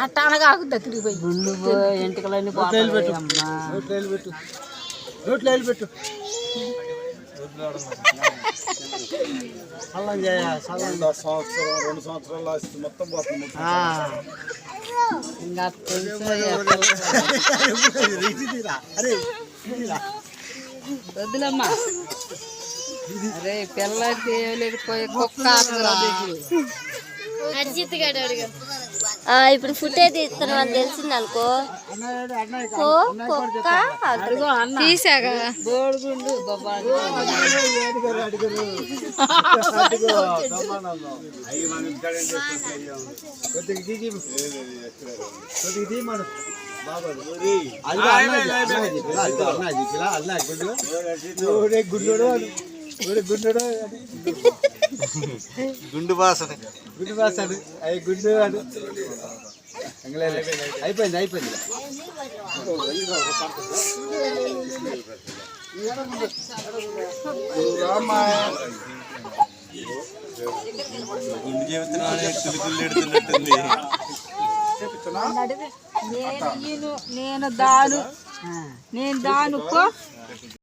అట్టనగాకు దగ్గరికి పోయి గుళ్ళు ఎంటికలన్నీ రోడ్లు పెట్టు సల్లం చేయ సంవత్సరం 2 సంవత్సరాలు ఆస్తి మొత్తం పోతుంది ఇంకా వద్దులమ్మా అరే పిల్లకి లేకపోయి కుక్క ఇప్పుడు ఫుడ్ అయితే ఇస్తున్నాం అని తెలిసింది అనుకో తీసాగా బోడుగుండు గుండు బాసడు అవి గుండు అడు అయిపోయింది గుండు చెబుతున్నా ఎడుతున్నట్టుంది నేను దాను